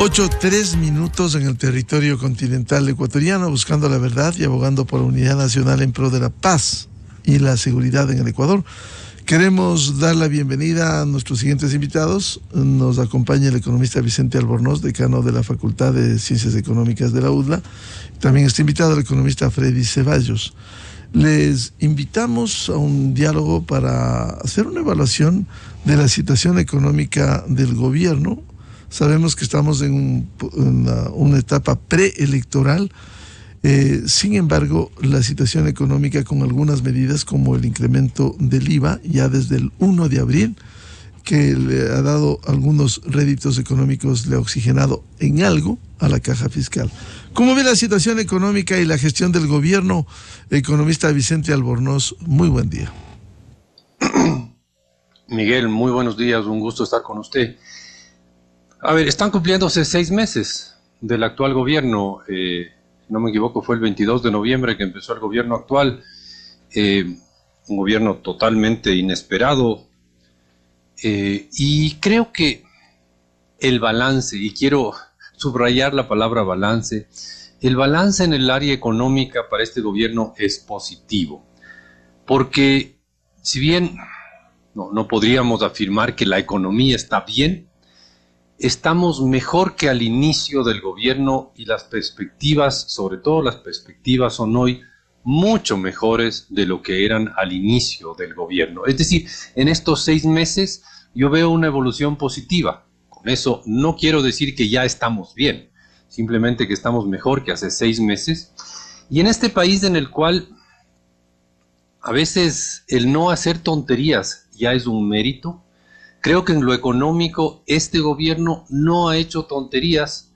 8:03 en el territorio continental ecuatoriano, buscando la verdad y abogando por la unidad nacional en pro de la paz y la seguridad en el Ecuador. Queremos dar la bienvenida a nuestros siguientes invitados. Nos acompaña el economista Vicente Albornoz, decano de la Facultad de Ciencias Económicas de la UDLA. También está invitado el economista Freddy Ceballos. Les invitamos a un diálogo para hacer una evaluación de la situación económica del gobierno. Sabemos que estamos en una etapa preelectoral. Sin embargo, la situación económica, con algunas medidas como el incremento del IVA ya desde el 1 de abril, que le ha dado algunos réditos económicos, le ha oxigenado en algo a la caja fiscal. ¿Cómo ve la situación económica y la gestión del gobierno, economista Vicente Albornoz? Muy buen día. Miguel, muy buenos días, un gusto estar con usted. A ver, están cumpliéndose 6 meses del actual gobierno. Si no me equivoco, fue el 22 de noviembre que empezó el gobierno actual. Un gobierno totalmente inesperado. Y creo que el balance, y quiero subrayar la palabra balance, el balance en el área económica para este gobierno es positivo. Porque si bien no podríamos afirmar que la economía está bien, estamos mejor que al inicio del gobierno y las perspectivas, sobre todo las perspectivas, son hoy mucho mejores de lo que eran al inicio del gobierno. Es decir, en estos 6 meses yo veo una evolución positiva. Con eso no quiero decir que ya estamos bien, simplemente que estamos mejor que hace 6 meses. Y en este país en el cual a veces el no hacer tonterías ya es un mérito, creo que en lo económico este gobierno no ha hecho tonterías.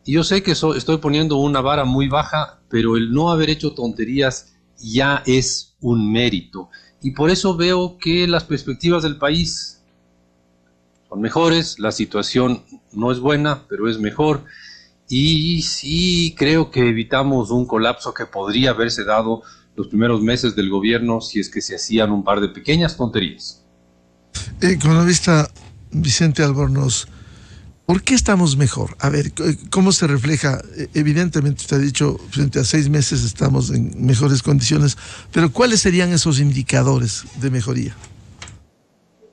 Y yo sé que estoy poniendo una vara muy baja, pero el no haber hecho tonterías ya es un mérito. Y por eso veo que las perspectivas del país son mejores, la situación no es buena, pero es mejor. Y sí creo que evitamos un colapso que podría haberse dado los primeros meses del gobierno si es que se hacían un par de pequeñas tonterías. Economista Vicente Albornoz, ¿por qué estamos mejor? A ver, ¿cómo se refleja? Evidentemente, usted ha dicho, frente a 6 meses estamos en mejores condiciones, pero ¿cuáles serían esos indicadores de mejoría?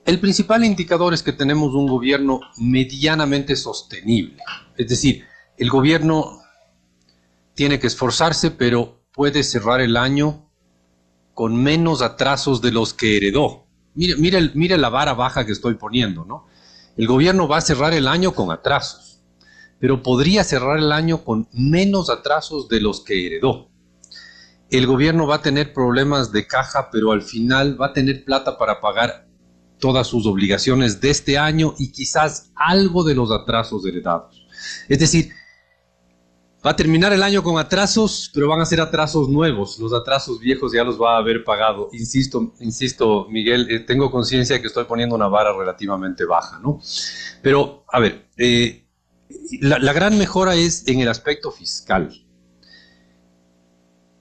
El principal indicador es que tenemos un gobierno medianamente sostenible. Es decir, el gobierno tiene que esforzarse, pero puede cerrar el año con menos atrasos de los que heredó. Mire la vara baja que estoy poniendo, ¿no? El gobierno va a cerrar el año con atrasos, pero podría cerrar el año con menos atrasos de los que heredó. El gobierno va a tener problemas de caja, pero al final va a tener plata para pagar todas sus obligaciones de este año y quizás algo de los atrasos heredados. Es decir, va a terminar el año con atrasos, pero van a ser atrasos nuevos. Los atrasos viejos ya los va a haber pagado. Insisto, Miguel, tengo conciencia de que estoy poniendo una vara relativamente baja, ¿no? Pero, a ver, la gran mejora es en el aspecto fiscal.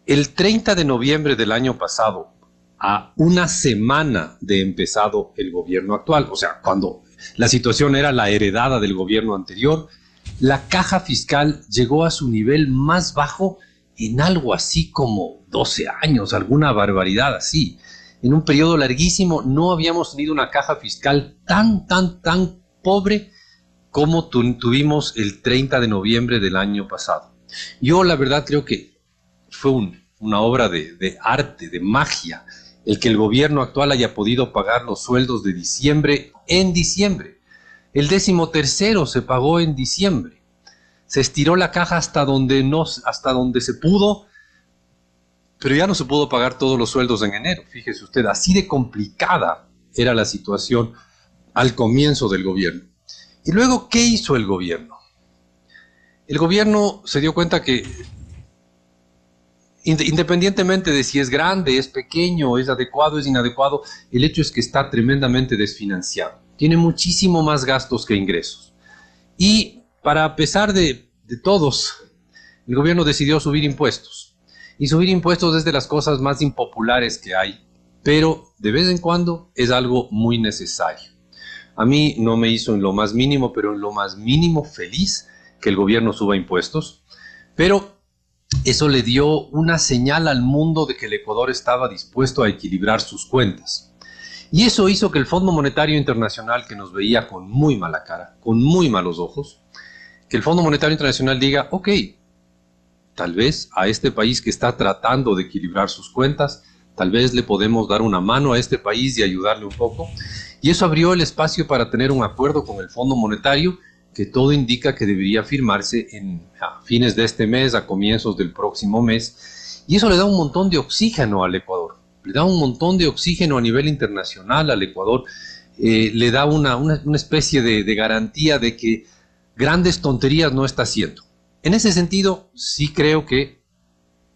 El 30 de noviembre del año pasado, a una semana de empezado el gobierno actual, o sea, cuando la situación era la heredada del gobierno anterior, la caja fiscal llegó a su nivel más bajo en algo así como 12 años, alguna barbaridad así. En un periodo larguísimo no habíamos tenido una caja fiscal tan pobre como tuvimos el 30 de noviembre del año pasado. Yo la verdad creo que fue una obra de arte, de magia, el que el gobierno actual haya podido pagar los sueldos de diciembre en diciembre. El 13º se pagó en diciembre. Se estiró la caja hasta donde se pudo, pero ya no se pudo pagar todos los sueldos en enero. Fíjese usted, así de complicada era la situación al comienzo del gobierno. Y luego, ¿qué hizo el gobierno? El gobierno se dio cuenta que, independientemente de si es grande, es pequeño, es adecuado, es inadecuado, el hecho es que está tremendamente desfinanciado. Tiene muchísimo más gastos que ingresos. Y para pesar de todos, el gobierno decidió subir impuestos. Y subir impuestos es de las cosas más impopulares que hay, pero de vez en cuando es algo muy necesario. A mí no me hizo en lo más mínimo, pero en lo más mínimo feliz que el gobierno suba impuestos, pero eso le dio una señal al mundo de que el Ecuador estaba dispuesto a equilibrar sus cuentas. Y eso hizo que el Fondo Monetario Internacional, que nos veía con muy mala cara, con muy malos ojos, que el Fondo Monetario Internacional diga, ok, tal vez a este país que está tratando de equilibrar sus cuentas, tal vez le podemos dar una mano a este país y ayudarle un poco. Y eso abrió el espacio para tener un acuerdo con el Fondo Monetario, que todo indica que debería firmarse a fines de este mes, a comienzos del próximo mes. Y eso le da un montón de oxígeno al Ecuador. Le da un montón de oxígeno a nivel internacional al Ecuador. Le da una especie de garantía de que grandes tonterías no está haciendo. En ese sentido, sí creo que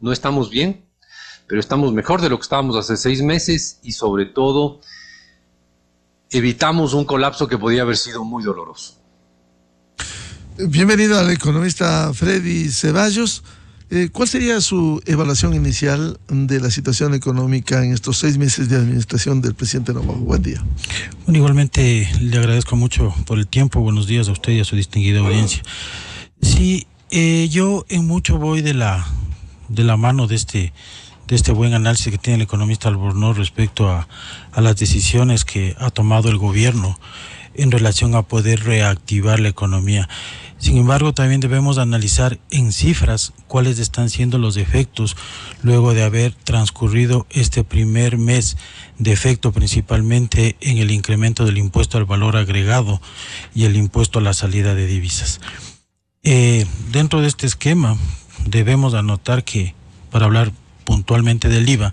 no estamos bien, pero estamos mejor de lo que estábamos hace 6 meses y sobre todo evitamos un colapso que podía haber sido muy doloroso. Bienvenido al economista Freddy Ceballos. ¿Cuál sería su evaluación inicial de la situación económica en estos 6 meses de administración del presidente Noboa? Buen día. Bueno, igualmente le agradezco mucho por el tiempo. Buenos días a usted y a su distinguida audiencia. Sí, yo en mucho voy de la mano de este buen análisis que tiene el economista Albornoz respecto a las decisiones que ha tomado el gobierno en relación a poder reactivar la economía. Sin embargo, también debemos analizar en cifras cuáles están siendo los efectos luego de haber transcurrido este primer mes de efecto, principalmente en el incremento del impuesto al valor agregado y el impuesto a la salida de divisas. Dentro de este esquema debemos anotar que, para hablar puntualmente del IVA,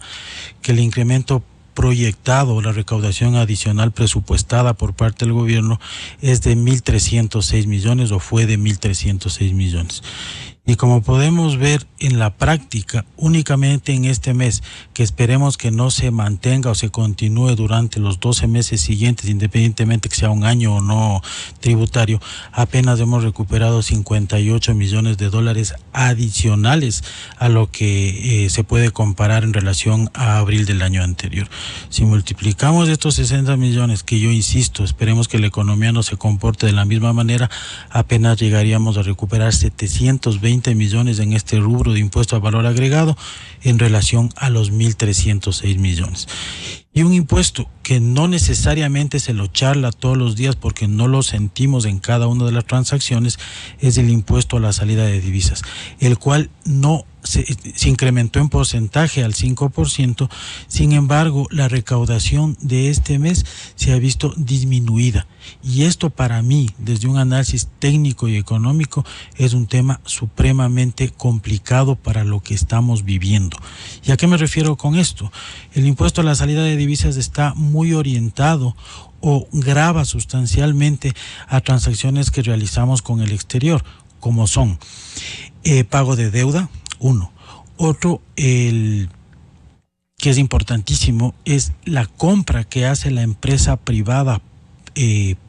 que el incremento proyectado, la recaudación adicional presupuestada por parte del gobierno es de 1.306 millones o fue de 1.306 millones. Y como podemos ver en la práctica, únicamente en este mes, que esperemos que no se mantenga o se continúe durante los 12 meses siguientes, independientemente que sea un año o no tributario, apenas hemos recuperado 58 millones de dólares adicionales a lo que se puede comparar en relación a abril del año anterior. Si multiplicamos estos 60 millones, que yo insisto, esperemos que la economía no se comporte de la misma manera, apenas llegaríamos a recuperar 720 millones en este rubro de impuesto al valor agregado en relación a los 1.306 millones. Y un impuesto que no necesariamente se lo charla todos los días porque no lo sentimos en cada una de las transacciones es el impuesto a la salida de divisas, el cual no se incrementó en porcentaje al 5%, sin embargo la recaudación de este mes se ha visto disminuida. Y esto para mí, desde un análisis técnico y económico, es un tema supremamente complicado para lo que estamos viviendo. ¿Y a qué me refiero con esto? El impuesto a la salida de divisas está muy orientado o grava sustancialmente a transacciones que realizamos con el exterior, como son pago de deuda, uno. Otro, que es importantísimo, es la compra que hace la empresa privada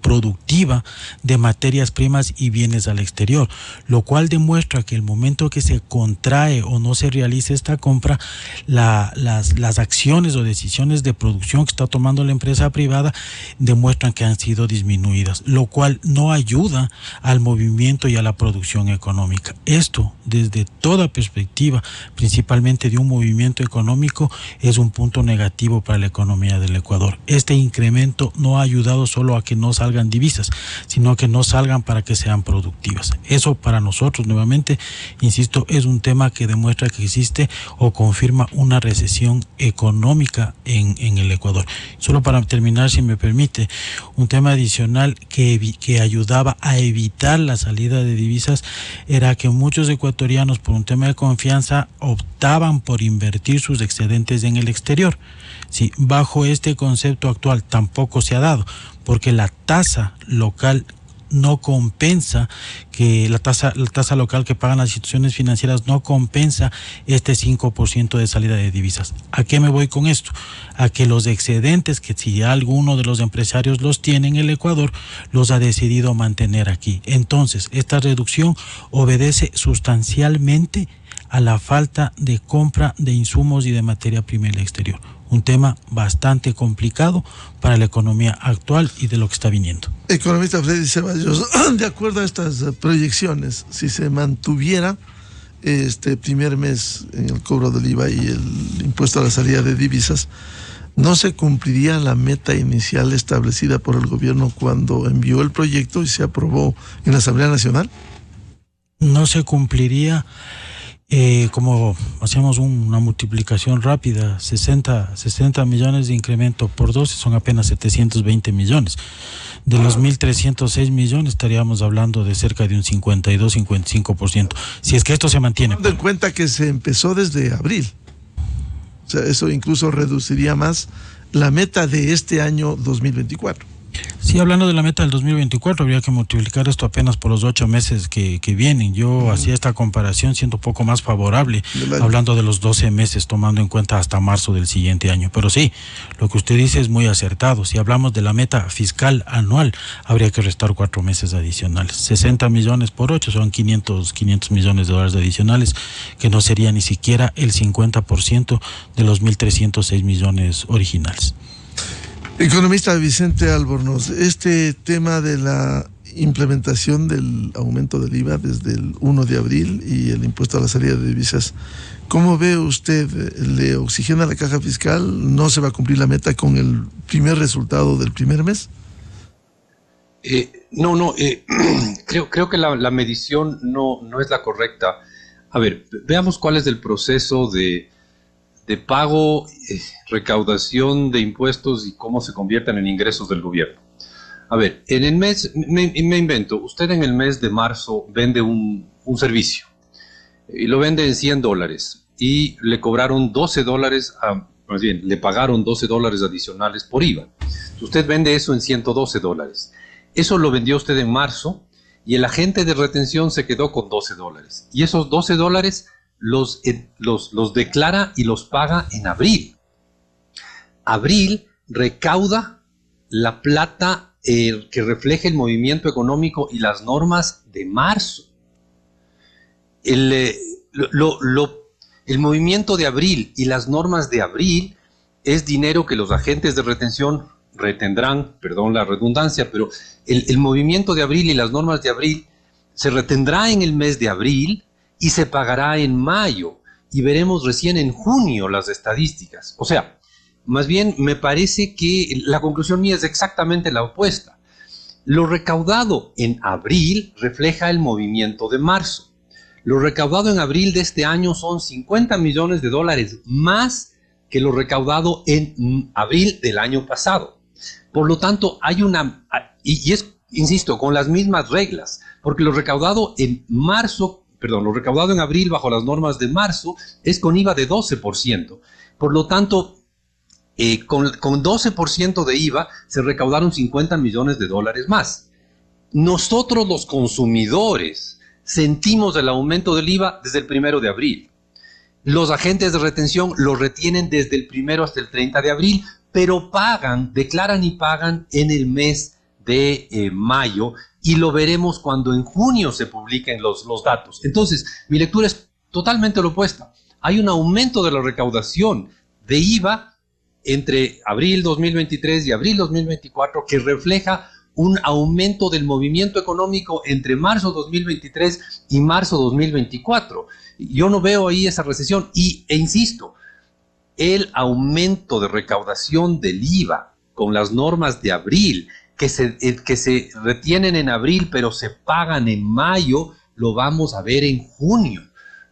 productiva de materias primas y bienes al exterior, lo cual demuestra que el momento que se contrae o no se realice esta compra, las acciones o decisiones de producción que está tomando la empresa privada demuestran que han sido disminuidas, lo cual no ayuda al movimiento y a la producción económica. Esto, desde toda perspectiva, principalmente de un movimiento económico, es un punto negativo para la economía del Ecuador. Este incremento no ha ayudado solo a que no salgan divisas, sino que no salgan para que sean productivas. Eso para nosotros, nuevamente, insisto, es un tema que demuestra que existe o confirma una recesión económica en el Ecuador. Solo para terminar, si me permite, un tema adicional que ayudaba a evitar la salida de divisas era que muchos ecuatorianos, por un tema de confianza, optaban por invertir sus excedentes en el exterior. Sí, bajo este concepto actual tampoco se ha dado, porque la tasa local no compensa, que la tasa local que pagan las instituciones financieras no compensa este 5% de salida de divisas. ¿A qué me voy con esto? A que los excedentes, que si alguno de los empresarios los tiene en el Ecuador, los ha decidido mantener aquí. Entonces, esta reducción obedece sustancialmente a la falta de compra de insumos y de materia prima en el exterior. un tema bastante complicado para la economía actual y de lo que está viniendo. Economista Freddy Ceballos, de acuerdo a estas proyecciones, si se mantuviera este primer mes en el cobro del IVA y el impuesto a la salida de divisas, ¿no se cumpliría la meta inicial establecida por el gobierno cuando envió el proyecto y se aprobó en la Asamblea Nacional? No se cumpliría, como hacemos una multiplicación rápida, 60 millones de incremento por 12 son apenas 720 millones. De los 1.306 millones estaríamos hablando de cerca de un 52-55%, si es que esto se mantiene. Teniendo en cuenta que se empezó desde abril. O sea, eso incluso reduciría más la meta de este año 2024. Sí, hablando de la meta del 2024, habría que multiplicar esto apenas por los 8 meses que vienen. Yo hacía esta comparación siendo un poco más favorable, hablando de los 12 meses, tomando en cuenta hasta marzo del siguiente año. Pero sí, lo que usted dice es muy acertado. Si hablamos de la meta fiscal anual, habría que restar 4 meses adicionales. 60 millones por 8 son 500 millones de dólares adicionales, que no sería ni siquiera el 50% de los 1.306 millones originales. Economista Vicente Albornoz, este tema de la implementación del aumento del IVA desde el 1 de abril y el impuesto a la salida de divisas, ¿cómo ve usted? ¿Le oxigena la caja fiscal? ¿No se va a cumplir la meta con el primer resultado del primer mes? Creo que la medición no es la correcta. A ver, veamos cuál es el proceso de pago, recaudación de impuestos y cómo se convierten en ingresos del gobierno. A ver, en el mes, me invento, usted en el mes de marzo vende un servicio y lo vende en $100 y le cobraron $12, más bien, le pagaron $12 adicionales por IVA. Usted vende eso en $112. Eso lo vendió usted en marzo y el agente de retención se quedó con $12. Y esos $12 los declara y los paga en abril. Abril recauda la plata que refleja el movimiento económico y las normas de marzo. El movimiento de abril y las normas de abril es dinero que los agentes de retención retendrán, perdón la redundancia, pero el movimiento de abril y las normas de abril se retendrá en el mes de abril y se pagará en mayo, y veremos recién en junio las estadísticas. O sea, más bien me parece que la conclusión mía es exactamente la opuesta. Lo recaudado en abril refleja el movimiento de marzo. Lo recaudado en abril de este año son $50 millones más que lo recaudado en abril del año pasado. Por lo tanto, hay una, y es, insisto, con las mismas reglas, porque lo recaudado en abril bajo las normas de marzo es con IVA de 12%. Por lo tanto, con 12% de IVA se recaudaron $50 millones más. Nosotros los consumidores sentimos el aumento del IVA desde el 1 de abril. Los agentes de retención lo retienen desde el 1 hasta el 30 de abril, pero declaran y pagan en el mes de mayo, y lo veremos cuando en junio se publiquen los datos. Entonces, mi lectura es totalmente la opuesta. Hay un aumento de la recaudación de IVA entre abril 2023 y abril 2024 que refleja un aumento del movimiento económico entre marzo 2023 y marzo 2024. Yo no veo ahí esa recesión e insisto, el aumento de recaudación del IVA con las normas de abril que se retienen en abril pero se pagan en mayo, lo vamos a ver en junio.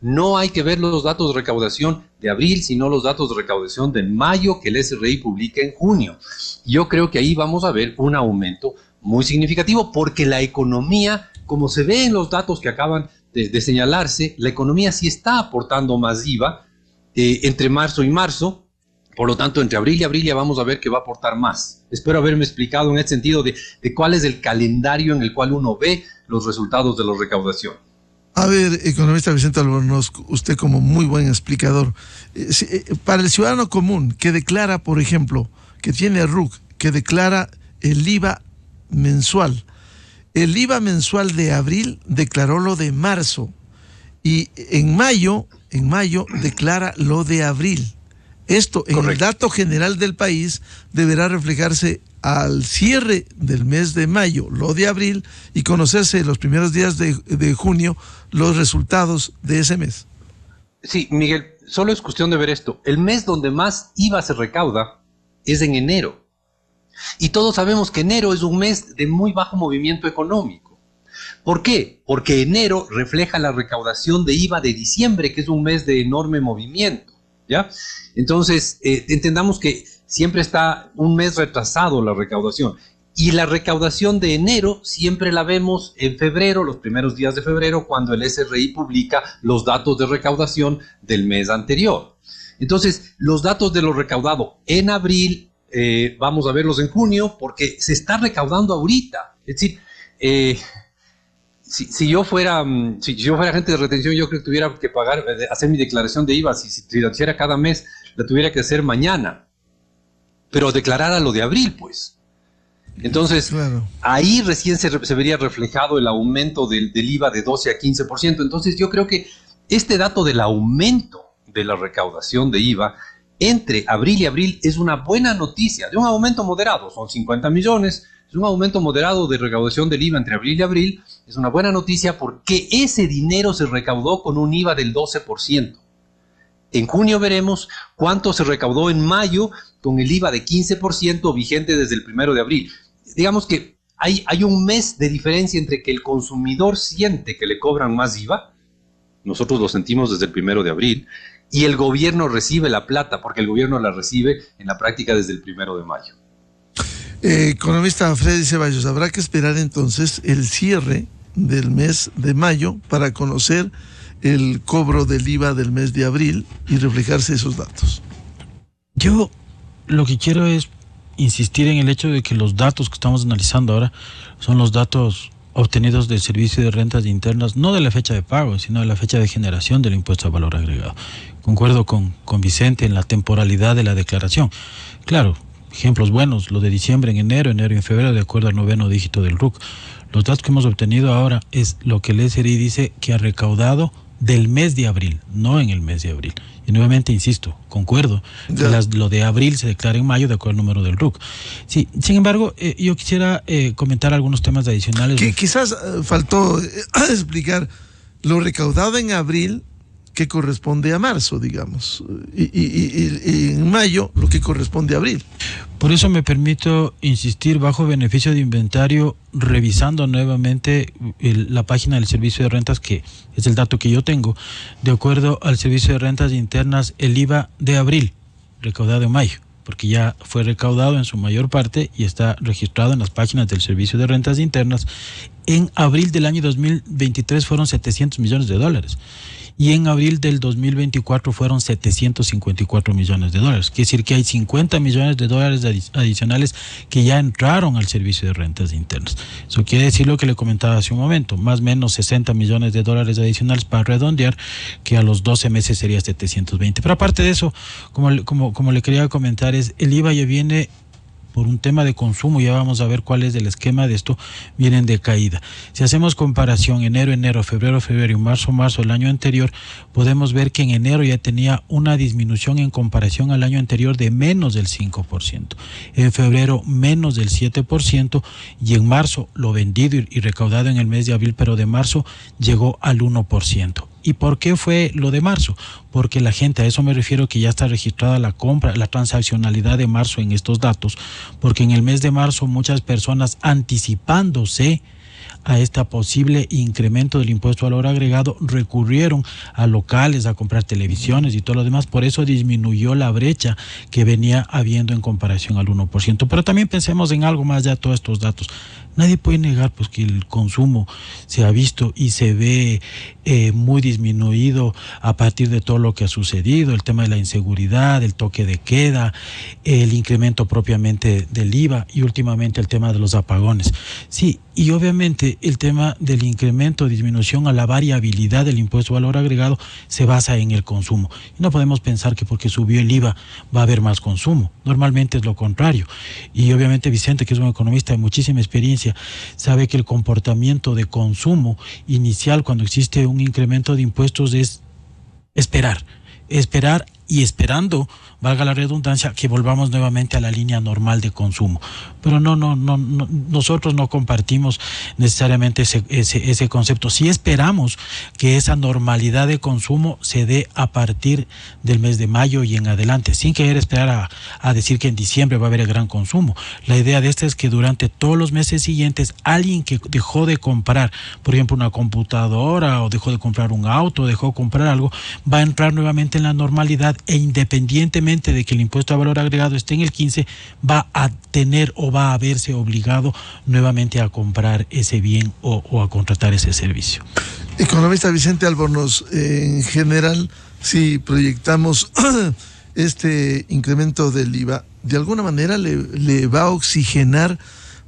No hay que ver los datos de recaudación de abril, sino los datos de recaudación de mayo que el SRI publica en junio. Yo creo que ahí vamos a ver un aumento muy significativo porque la economía, como se ve en los datos que acaban de señalarse, la economía sí está aportando más IVA entre marzo y marzo. Por lo tanto, entre abril y abril ya vamos a ver que va a aportar más. Espero haberme explicado en el sentido de cuál es el calendario en el cual uno ve los resultados de la recaudación. A ver, economista Vicente Albornoz, usted como muy buen explicador, para el ciudadano común que declara, por ejemplo, que tiene RUC, que declara el IVA mensual de abril declaró lo de marzo y en mayo declara lo de abril. Esto en Correcto. el dato general del país deberá reflejarse al cierre del mes de mayo, lo de abril, y conocerse los primeros días de junio los resultados de ese mes. Sí, Miguel, solo es cuestión de ver esto. El mes donde más IVA se recauda es en enero. Y todos sabemos que enero es un mes de muy bajo movimiento económico. ¿Por qué? Porque enero refleja la recaudación de IVA de diciembre, que es un mes de enorme movimiento, ¿ya? Entonces, entendamos que siempre está un mes retrasado la recaudación. Y la recaudación de enero siempre la vemos en febrero, los primeros días de febrero, cuando el SRI publica los datos de recaudación del mes anterior. Entonces, los datos de lo recaudado en abril, vamos a verlos en junio, porque se está recaudando ahorita. Es decir, si yo fuera agente de retención, yo creo que tuviera que pagar, hacer mi declaración de IVA, si la hiciera cada mes, la tuviera que hacer mañana. Pero declarar a lo de abril, pues. Entonces, claro, ahí recién se vería reflejado el aumento del IVA de 12 a 15%. Entonces, yo creo que este dato del aumento de la recaudación de IVA entre abril y abril es una buena noticia, de un aumento moderado, son 50 millones, es un aumento moderado de recaudación del IVA entre abril y abril, es una buena noticia porque ese dinero se recaudó con un IVA del 12%. En junio veremos cuánto se recaudó en mayo con el IVA de 15% vigente desde el 1 de abril. Digamos que hay un mes de diferencia entre que el consumidor siente que le cobran más IVA, nosotros lo sentimos desde el 1 de abril, y el gobierno recibe la plata, porque el gobierno la recibe en la práctica desde el 1 de mayo. Economista Freddy Ceballos, habrá que esperar entonces el cierre del mes de mayo para conocer el cobro del IVA del mes de abril y reflejarse esos datos. Yo lo que quiero es insistir en el hecho de que los datos que estamos analizando ahora son los datos obtenidos del Servicio de Rentas Internas, no de la fecha de pago, sino de la fecha de generación del impuesto al valor agregado. Concuerdo con Vicente en la temporalidad de la declaración. Claro, ejemplos buenos, lo de diciembre en enero y en febrero, de acuerdo al 9º dígito del RUC. Los datos que hemos obtenido ahora es lo que el SRI dice que ha recaudado del mes de abril, no en el mes de abril. Y nuevamente insisto, concuerdo, que lo de abril se declara en mayo de acuerdo al número del RUC. Sí, sin embargo, yo quisiera comentar algunos temas adicionales. Que quizás faltó explicar lo recaudado en abril que corresponde a marzo, digamos, y en mayo lo que corresponde a abril. Por eso me permito insistir bajo beneficio de inventario, revisando nuevamente la página del Servicio de Rentas, que es el dato que yo tengo. De acuerdo al Servicio de Rentas Internas, el IVA de abril, recaudado en mayo, porque ya fue recaudado en su mayor parte y está registrado en las páginas del Servicio de Rentas Internas, en abril del año 2023 fueron $700 millones. Y en abril del 2024 fueron $754 millones. Quiere decir que hay $50 millones adicionales que ya entraron al Servicio de Rentas Internas. Eso quiere decir lo que le comentaba hace un momento, más o menos $60 millones adicionales para redondear, que a los 12 meses sería 720. Pero aparte de eso, como le quería comentar, el IVA ya viene por un tema de consumo, ya vamos a ver cuál es el esquema de esto, vienen de caída. Si hacemos comparación enero, febrero y marzo el año anterior, podemos ver que en enero ya tenía una disminución en comparación al año anterior de menos del 5%, en febrero menos del 7%, y en marzo lo vendido y recaudado en el mes de abril, pero de marzo llegó al 1%. ¿Y por qué fue lo de marzo? Porque la gente, a eso me refiero, que ya está registrada la compra, la transaccionalidad de marzo en estos datos, porque en el mes de marzo muchas personas, anticipándose a este posible incremento del impuesto al valor agregado, recurrieron a locales a comprar televisiones y todo lo demás. Por eso disminuyó la brecha que venía habiendo en comparación al 1%. Pero también pensemos en algo más allá de todos estos datos. Nadie puede negar pues que el consumo se ha visto y se ve muy disminuido a partir de todo lo que ha sucedido, el tema de la inseguridad, el toque de queda, el incremento propiamente del IVA y últimamente el tema de los apagones. Sí, y obviamente el tema del incremento o disminución a la variabilidad del impuesto al valor agregado se basa en el consumo. Y no podemos pensar que porque subió el IVA va a haber más consumo. Normalmente es lo contrario. Y obviamente Vicente, que es un economista de muchísima experiencia, sabe que el comportamiento de consumo inicial cuando existe un incremento de impuestos es esperar y esperando, valga la redundancia, que volvamos nuevamente a la línea normal de consumo. Pero no, nosotros no compartimos necesariamente ese concepto. Sí esperamos que esa normalidad de consumo se dé a partir del mes de mayo y en adelante, sin querer esperar a decir que en diciembre va a haber el gran consumo. La idea de esta es que durante todos los meses siguientes, alguien que dejó de comprar, por ejemplo, una computadora, o dejó de comprar un auto, dejó de comprar algo, va a entrar nuevamente en la normalidad, e independientemente de que el impuesto a valor agregado esté en el 15, va a tener o va a verse obligado nuevamente a comprar ese bien o a contratar ese servicio. Economista Vicente Albornoz, en general, si proyectamos este incremento del IVA, de alguna manera le va a oxigenar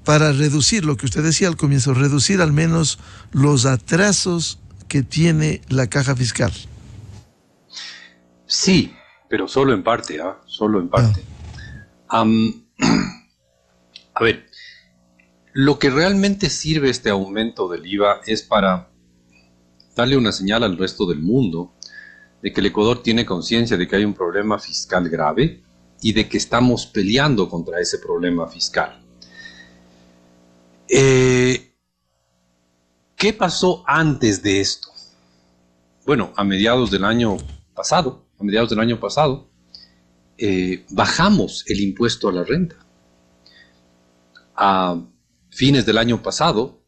para reducir lo que usted decía al comienzo, reducir al menos los atrasos que tiene la caja fiscal. Sí, pero solo en parte, solo en parte. A ver, lo que realmente sirve este aumento del IVA es para darle una señal al resto del mundo de que el Ecuador tiene conciencia de que hay un problema fiscal grave y de que estamos peleando contra ese problema fiscal. ¿Qué pasó antes de esto? Bueno, a mediados del año pasado, bajamos el impuesto a la renta. A fines del año pasado,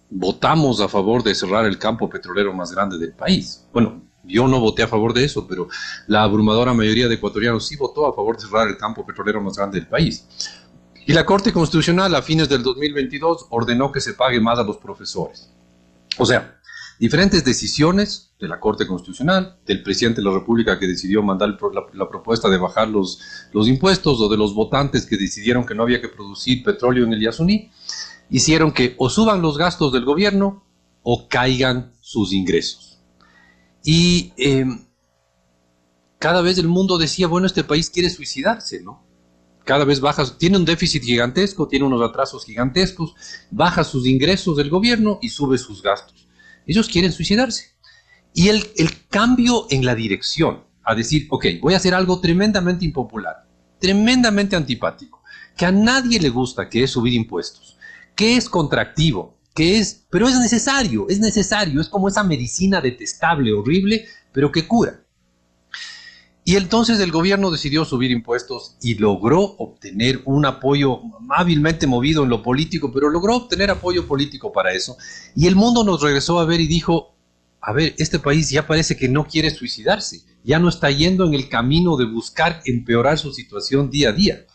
votamos a favor de cerrar el campo petrolero más grande del país. Bueno, yo no voté a favor de eso, pero la abrumadora mayoría de ecuatorianos sí votó a favor de cerrar el campo petrolero más grande del país. Y la Corte Constitucional a fines del 2022 ordenó que se pague más a los profesores. O sea, diferentes decisiones de la Corte Constitucional, del presidente de la República que decidió mandar la propuesta de bajar los impuestos, o de los votantes que decidieron que no había que producir petróleo en el Yasuní, hicieron que o suban los gastos del gobierno o caigan sus ingresos. Y cada vez el mundo decía, bueno, este país quiere suicidarse, ¿no? Cada vez baja, tiene un déficit gigantesco, tiene unos atrasos gigantescos, baja sus ingresos del gobierno y sube sus gastos. Ellos quieren suicidarse. Y el cambio en la dirección, a decir, ok, voy a hacer algo tremendamente impopular, tremendamente antipático, que a nadie le gusta, que es subir impuestos, que es contractivo, pero es necesario, es como esa medicina detestable, horrible, pero que cura. Y entonces el gobierno decidió subir impuestos y logró obtener un apoyo hábilmente movido en lo político, pero logró obtener apoyo político para eso. Y el mundo nos regresó a ver y dijo, a ver, este país ya parece que no quiere suicidarse, ya no está yendo en el camino de buscar empeorar su situación día a día.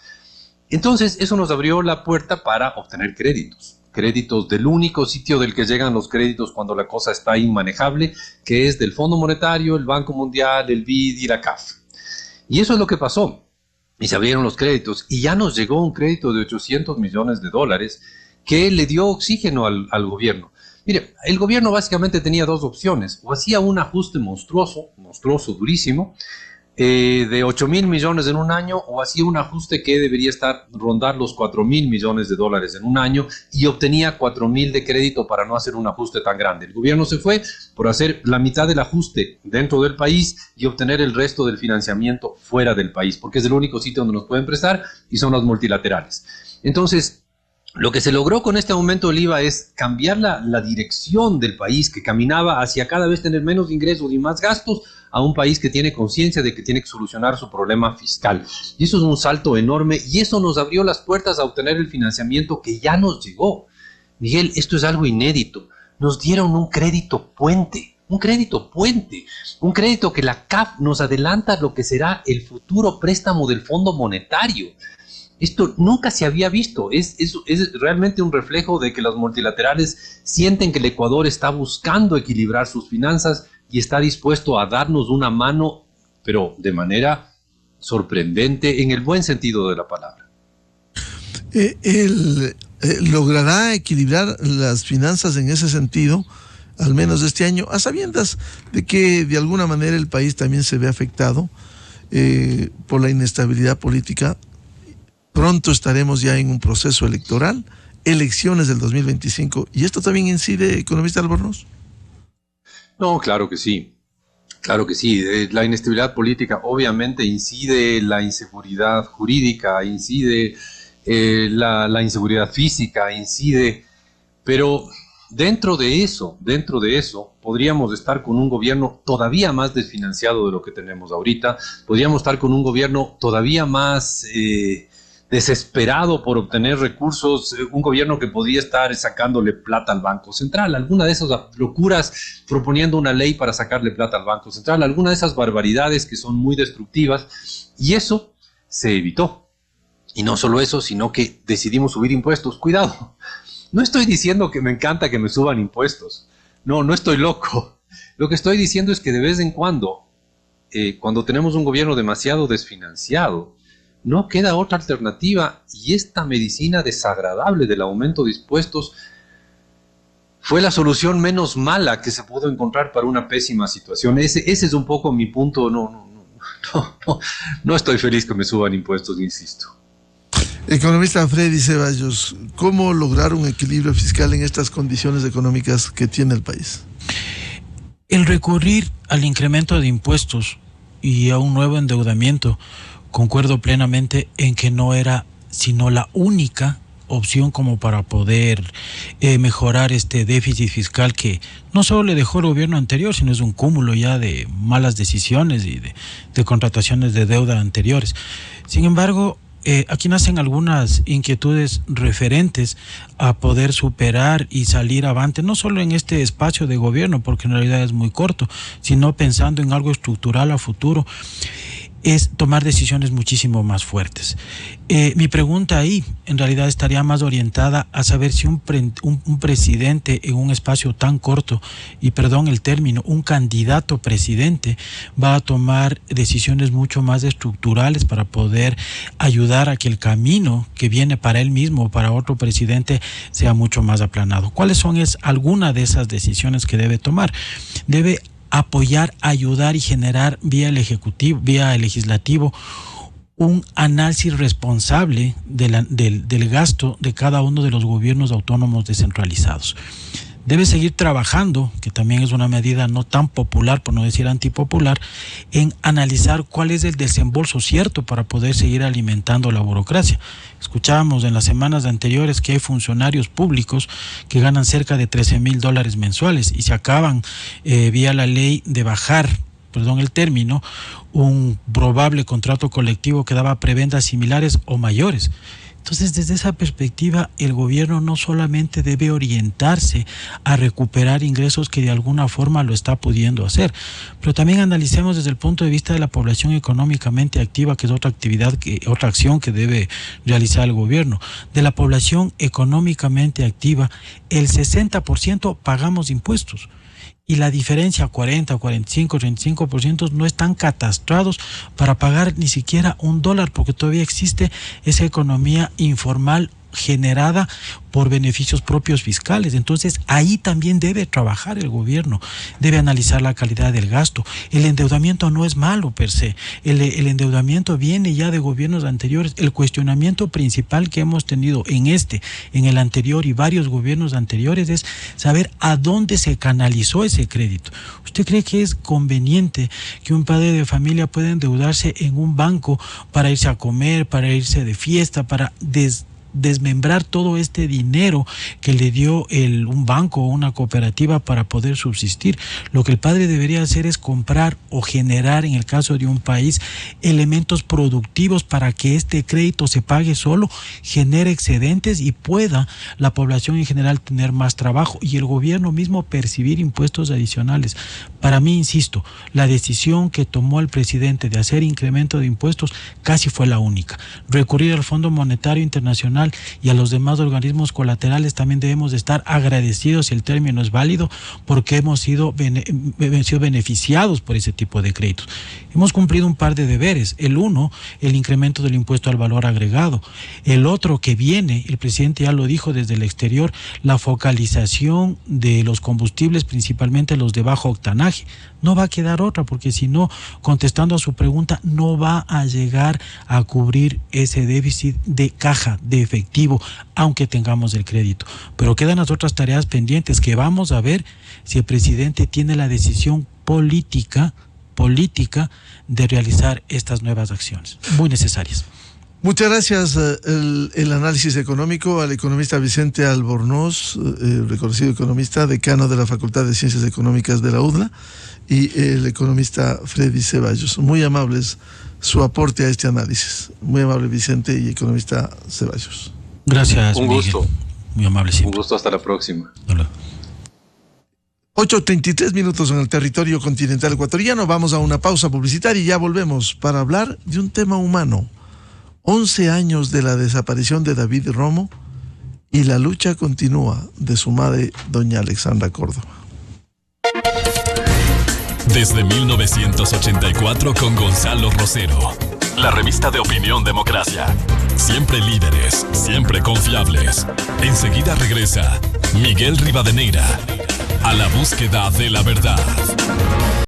Entonces eso nos abrió la puerta para obtener créditos del único sitio del que llegan los créditos cuando la cosa está inmanejable, que es del Fondo Monetario, el Banco Mundial, el BID y la CAF. Y eso es lo que pasó. Y se abrieron los créditos y ya nos llegó un crédito de $800 millones que le dio oxígeno al gobierno. Mire, el gobierno básicamente tenía dos opciones. O hacía un ajuste monstruoso, durísimo, de 8.000 millones en un año, o hacía un ajuste que debería rondar los 4.000 millones de dólares en un año, y obtenía 4.000 de crédito para no hacer un ajuste tan grande. El gobierno se fue por hacer la mitad del ajuste dentro del país y obtener el resto del financiamiento fuera del país, porque es el único sitio donde nos pueden prestar y son las multilaterales. Entonces, lo que se logró con este aumento del IVA es cambiar la dirección del país, que caminaba hacia cada vez tener menos ingresos y más gastos, a un país que tiene conciencia de que tiene que solucionar su problema fiscal. Y eso es un salto enorme, y eso nos abrió las puertas a obtener el financiamiento que ya nos llegó. Miguel, esto es algo inédito. Nos dieron un crédito puente, un crédito que la CAF nos adelanta lo que será el futuro préstamo del Fondo Monetario. Esto nunca se había visto, es realmente un reflejo de que las multilaterales sienten que el Ecuador está buscando equilibrar sus finanzas y está dispuesto a darnos una mano, pero de manera sorprendente en el buen sentido de la palabra. ¿Logrará equilibrar las finanzas en ese sentido, al menos este año, a sabiendas de que de alguna manera el país también se ve afectado por la inestabilidad política? Pronto estaremos ya en un proceso electoral, elecciones del 2025, ¿y esto también incide, economista Albornoz? No, claro que sí. Claro que sí, la inestabilidad política obviamente incide la inseguridad jurídica, incide la inseguridad física, incide, pero dentro de eso, podríamos estar con un gobierno todavía más desfinanciado de lo que tenemos ahorita, podríamos estar con un gobierno todavía más desesperado por obtener recursos, un gobierno que podría estar sacándole plata al Banco Central, alguna de esas locuras proponiendo una ley para sacarle plata al Banco Central, alguna de esas barbaridades que son muy destructivas, y eso se evitó. Y no solo eso, sino que decidimos subir impuestos. Cuidado, no estoy diciendo que me encanta que me suban impuestos, no estoy loco. Lo que estoy diciendo es que de vez en cuando tenemos un gobierno demasiado desfinanciado, no queda otra alternativa, y esta medicina desagradable del aumento de impuestos fue la solución menos mala que se pudo encontrar para una pésima situación. Ese es un poco mi punto. No estoy feliz que me suban impuestos, insisto. Economista Freddy Ceballos, ¿cómo lograr un equilibrio fiscal en estas condiciones económicas que tiene el país? El recurrir al incremento de impuestos y a un nuevo endeudamiento, concuerdo plenamente en que no era sino la única opción como para poder mejorar este déficit fiscal que no solo le dejó el gobierno anterior, sino es un cúmulo ya de malas decisiones y de contrataciones de deuda anteriores. Sin embargo, aquí nacen algunas inquietudes referentes a poder superar y salir avante, no solo en este espacio de gobierno, porque en realidad es muy corto, sino pensando en algo estructural a futuro, es tomar decisiones muchísimo más fuertes. Mi pregunta ahí en realidad estaría más orientada a saber si un presidente en un espacio tan corto, y perdón el término, un candidato presidente va a tomar decisiones mucho más estructurales para poder ayudar a que el camino que viene para él mismo o para otro presidente sea mucho más aplanado. ¿Cuáles son algunas de esas decisiones que debe tomar? Debe apoyar, ayudar y generar vía el legislativo un análisis responsable del gasto de cada uno de los gobiernos autónomos descentralizados. Debe seguir trabajando, que también es una medida no tan popular, por no decir antipopular, en analizar cuál es el desembolso cierto para poder seguir alimentando la burocracia. Escuchábamos en las semanas anteriores que hay funcionarios públicos que ganan cerca de $13,000 mensuales y se acaban vía la ley de bajar, perdón el término, un probable contrato colectivo que daba prebendas similares o mayores. Entonces, desde esa perspectiva, el gobierno no solamente debe orientarse a recuperar ingresos que de alguna forma lo está pudiendo hacer, pero también analicemos desde el punto de vista de la población económicamente activa, que es otra acción que debe realizar el gobierno. De la población económicamente activa, el 60% pagamos impuestos. Y la diferencia, 40, 45, 35%, no están catastrados para pagar ni siquiera $1, porque todavía existe esa economía informal generada por beneficios propios fiscales. Entonces ahí también debe trabajar el gobierno, debe analizar la calidad del gasto. El endeudamiento no es malo per se, el endeudamiento viene ya de gobiernos anteriores. El cuestionamiento principal que hemos tenido en el anterior y varios gobiernos anteriores es saber a dónde se canalizó ese crédito. ¿Usted cree que es conveniente que un padre de familia pueda endeudarse en un banco para irse a comer, para irse de fiesta, para desmembrar todo este dinero que le dio un banco o una cooperativa para poder subsistir? Lo que el padre debería hacer es comprar o generar, en el caso de un país, elementos productivos para que este crédito se pague solo, genere excedentes y pueda la población en general tener más trabajo y el gobierno mismo percibir impuestos adicionales. Para mí, insisto, la decisión que tomó el presidente de hacer incremento de impuestos casi fue la única. Recurrir al Fondo Monetario Internacional y a los demás organismos colaterales también debemos de estar agradecidos, si el término es válido, porque hemos sido beneficiados por ese tipo de créditos. Hemos cumplido un par de deberes. El uno, el incremento del impuesto al valor agregado. El otro que viene, el presidente ya lo dijo desde el exterior, la focalización de los combustibles, principalmente los de bajo octanaje. No va a quedar otra, porque si no, contestando a su pregunta, no va a llegar a cubrir ese déficit de caja, de efectivo, aunque tengamos el crédito. Pero quedan las otras tareas pendientes que vamos a ver si el presidente tiene la decisión política política de realizar estas nuevas acciones, muy necesarias. Muchas gracias. El análisis económico al economista Vicente Albornoz, reconocido economista, decano de la Facultad de Ciencias Económicas de la UDLA, y el economista Freddy Ceballos. Muy amables su aporte a este análisis. Muy amable Vicente y economista Ceballos. Gracias. Un gusto. Miguel. Muy amable siempre. Un gusto, hasta la próxima. Hola. 8:33 minutos en el territorio continental ecuatoriano. Vamos a una pausa publicitaria y ya volvemos para hablar de un tema humano. 11 años de la desaparición de David Romo y la lucha continúa de su madre, doña Alexandra Córdoba. Desde 1984 con Gonzalo Rosero. La revista de opinión Democracia. Siempre líderes, siempre confiables. Enseguida regresa Miguel Rivadeneira a la búsqueda de la verdad.